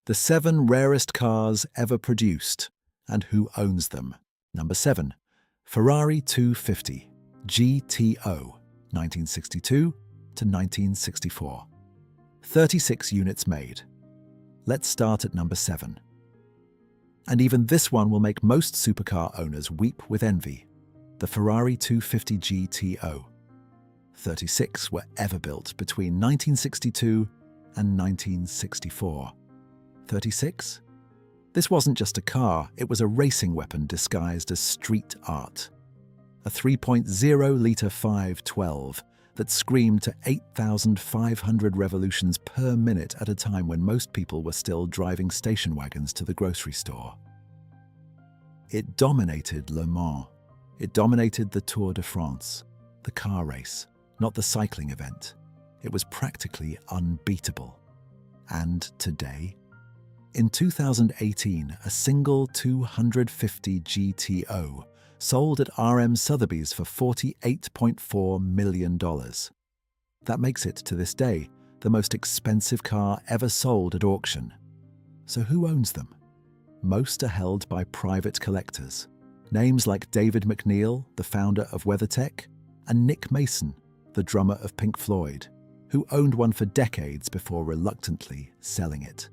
The 7 rarest cars ever produced and who owns them. Number 7. Ferrari 250 GTO, 1962 to 1964. 36 units made. Let's start at number 7. And even this one will make most supercar owners weep with envy. The Ferrari 250 GTO. 36 were ever built between 1962 and 1964. 36? This wasn't just a car, it was a racing weapon disguised as street art. A 3.0-litre 512 that screamed to 8,500 revolutions per minute at a time when most people were still driving station wagons to the grocery store. It dominated Le Mans. It dominated the Tour de France, the car race, not the cycling event. It was practically unbeatable. And today? In 2018, a single 250 GTO sold at RM Sotheby's for $48.4 million. That makes it, to this day, the most expensive car ever sold at auction. So who owns them? Most are held by private collectors. Names like David McNeil, the founder of WeatherTech, and Nick Mason, the drummer of Pink Floyd, who owned one for decades before reluctantly selling it.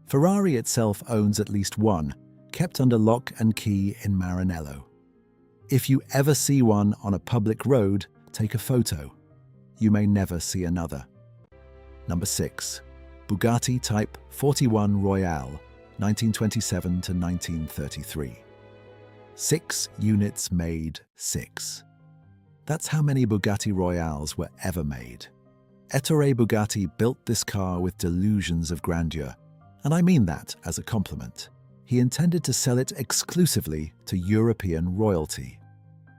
Ferrari itself owns at least one, kept under lock and key in Maranello. If you ever see one on a public road, take a photo. You may never see another. Number 6. Bugatti Type 41 Royale, 1927 to 1933. 6 units made. 6. That's how many Bugatti Royales were ever made. Ettore Bugatti built this car with delusions of grandeur, and I mean that as a compliment. He intended to sell it exclusively to European royalty.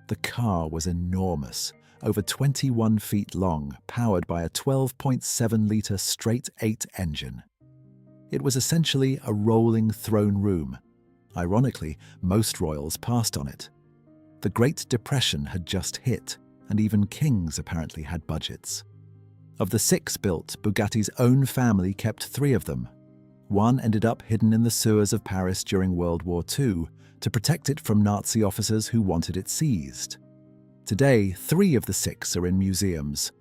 The car was enormous, over 21 feet long, powered by a 12.7-litre straight-8 engine. It was essentially a rolling throne room. Ironically, most royals passed on it. The Great Depression had just hit, and even kings apparently had budgets. Of the 6 built, Bugatti's own family kept 3 of them. One ended up hidden in the sewers of Paris during World War II to protect it from Nazi officers who wanted it seized. Today, 3 of the 6 are in museums.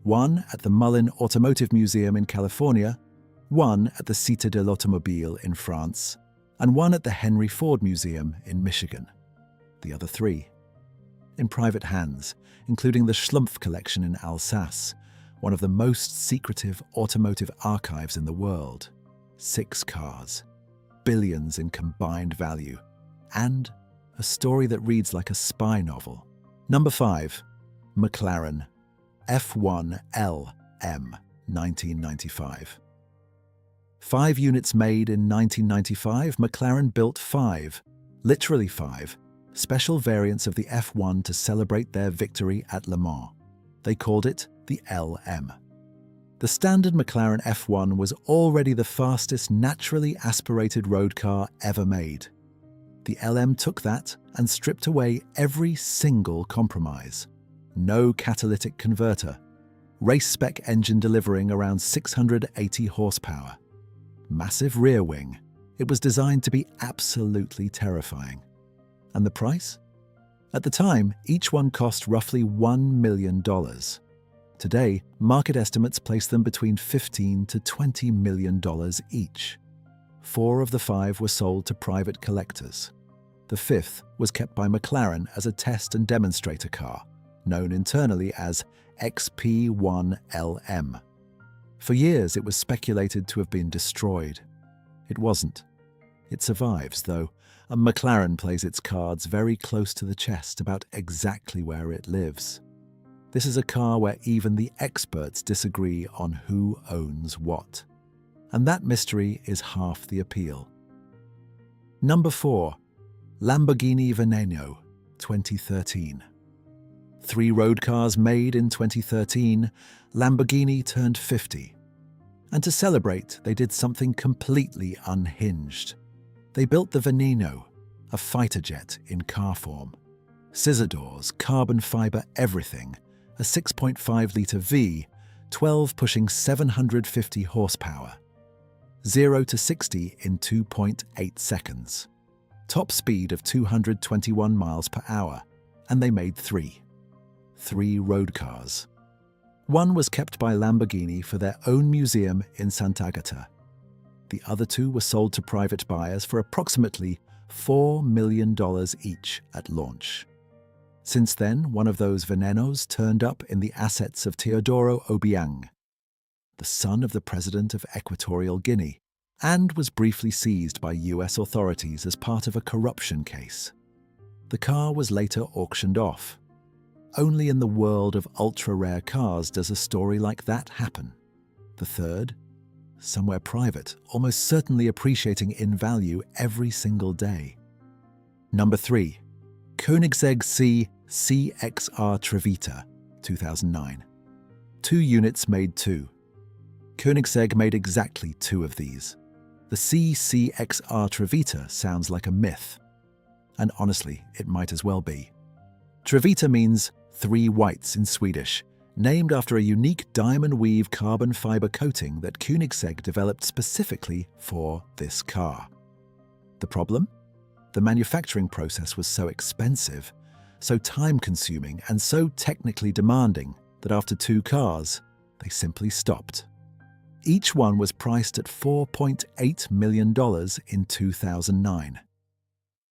One at the Mullin Automotive Museum in California, one at the Cité de l'Automobile in France, and one at the Henry Ford Museum in Michigan. The other 3 in private hands, including the Schlumpf collection in Alsace, one of the most secretive automotive archives in the world. 6 cars, billions in combined value, and a story that reads like a spy novel. Number 5. McLaren F1 LM, 1995. 5 units made in 1995, McLaren built 5, literally 5, special variants of the F1 to celebrate their victory at Le Mans. They called it the LM. The standard McLaren F1 was already the fastest naturally aspirated road car ever made. The LM took that and stripped away every single compromise. No catalytic converter. Race-spec engine delivering around 680 horsepower. Massive rear wing. It was designed to be absolutely terrifying. And the price? At the time, each one cost roughly $1 million. Today, market estimates place them between $15 to $20 million each. 4 of the 5 were sold to private collectors. The 5th was kept by McLaren as a test and demonstrator car, known internally as XP1LM. For years, it was speculated to have been destroyed. It wasn't. It survives, though, and McLaren plays its cards very close to the chest about exactly where it lives. This is a car where even the experts disagree on who owns what. And that mystery is half the appeal. Number 4. Lamborghini Veneno, 2013. 3 road cars made in 2013, Lamborghini turned 50. And to celebrate, they did something completely unhinged. They built the Veneno, a fighter jet in car form. Scissor doors, carbon fiber everything, a 6.5-litre V, 12 pushing 750 horsepower. 0 to 60 in 2.8 seconds. Top speed of 221 miles per hour, and they made three road cars. One was kept by Lamborghini for their own museum in Sant'Agata. The other two were sold to private buyers for approximately $4 million each at launch. Since then, one of those venenos turned up in the assets of Teodoro Obiang, the son of the president of Equatorial Guinea, and was briefly seized by US authorities as part of a corruption case. The car was later auctioned off. Only in the world of ultra-rare cars does a story like that happen. The third, somewhere private, almost certainly appreciating in value every single day. Number 3. Koenigsegg C CXR Trevita, 2009. 2 units made 2. Koenigsegg made exactly 2 of these. The CXR Trevita sounds like a myth. And honestly, it might as well be. Trevita means 3 whites in Swedish, named after a unique diamond weave carbon fiber coating that Koenigsegg developed specifically for this car. The problem? The manufacturing process was so expensive, so time-consuming, and so technically demanding that after 2 cars, they simply stopped. Each one was priced at $4.8 million in 2009.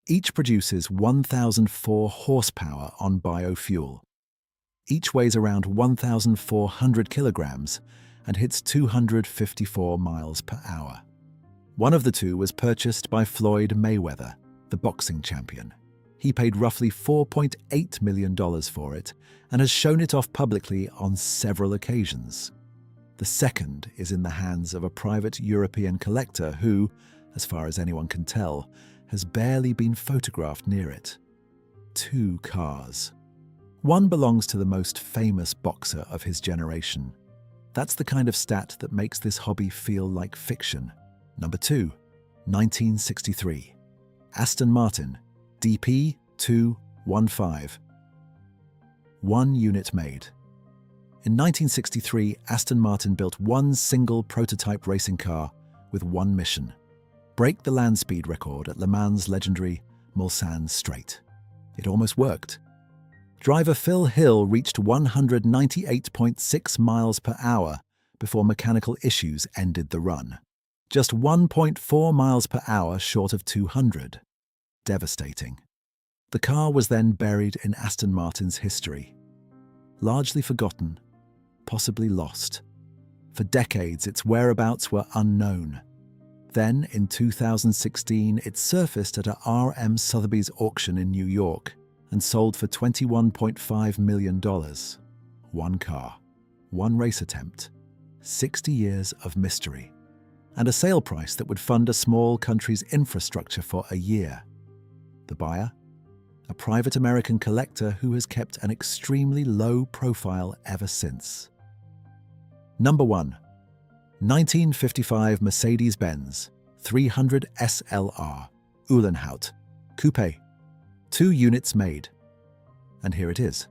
Each produces 1,004 horsepower on biofuel. Each weighs around 1,400 kilograms and hits 254 miles per hour. One of the 2 was purchased by Floyd Mayweather, the boxing champion. He paid roughly $4.8 million for it and has shown it off publicly on several occasions. The second is in the hands of a private European collector who, as far as anyone can tell, has barely been photographed near it. 2 cars. One belongs to the most famous boxer of his generation. That's the kind of stat that makes this hobby feel like fiction. Number 2, 1963. Aston Martin, DP 215. 1 unit made. In 1963, Aston Martin built one single prototype racing car with one mission: break the land speed record at Le Mans' legendary Mulsanne Straight. It almost worked. Driver Phil Hill reached 198.6 miles per hour before mechanical issues ended the run. Just 1.4 miles per hour short of 200. Devastating. The car was then buried in Aston Martin's history. Largely forgotten, possibly lost. For decades, its whereabouts were unknown. Then, in 2016, it surfaced at a R.M. Sotheby's auction in New York and sold for $21.5 million. 1 car, 1 race attempt, 60 years of mystery, and a sale price that would fund a small country's infrastructure for a year. The buyer? A private American collector who has kept an extremely low profile ever since. Number 1. 1955 Mercedes-Benz 300 SLR Uhlenhaut Coupe. 2 units made. And here it is.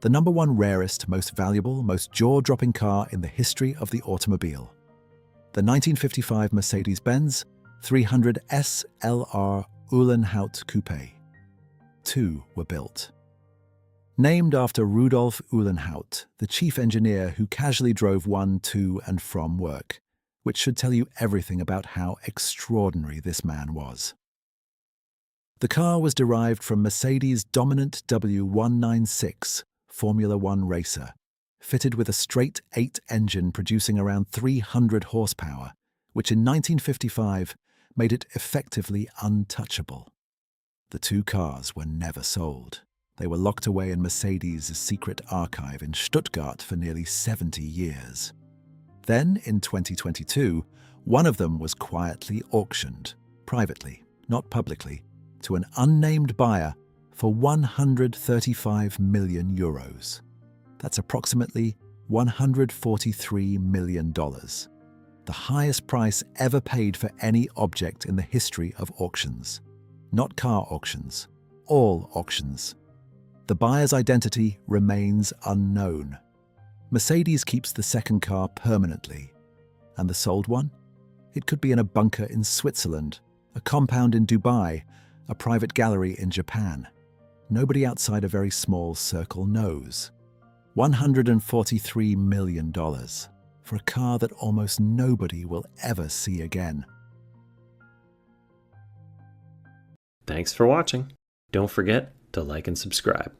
The number 1 rarest, most valuable, most jaw-dropping car in the history of the automobile. The 1955 Mercedes-Benz 300 SLR Uhlenhaut Coupe. 2 were built. Named after Rudolf Uhlenhaut, the chief engineer who casually drove one to and from work, which should tell you everything about how extraordinary this man was. The car was derived from Mercedes' dominant W196 Formula One racer, fitted with a straight 8 engine producing around 300 horsepower, which in 1955 made it effectively untouchable. The 2 cars were never sold. They were locked away in Mercedes' secret archive in Stuttgart for nearly 70 years. Then, in 2022, one of them was quietly auctioned, privately, not publicly, to an unnamed buyer for €135 million. That's approximately $143 million. The highest price ever paid for any object in the history of auctions. Not car auctions, all auctions. The buyer's identity remains unknown. Mercedes keeps the second car permanently. And the sold one? It could be in a bunker in Switzerland, a compound in Dubai, a private gallery in Japan. Nobody outside a very small circle knows. $143 million for a car that almost nobody will ever see again. Thanks for watching. Don't forget to like and subscribe.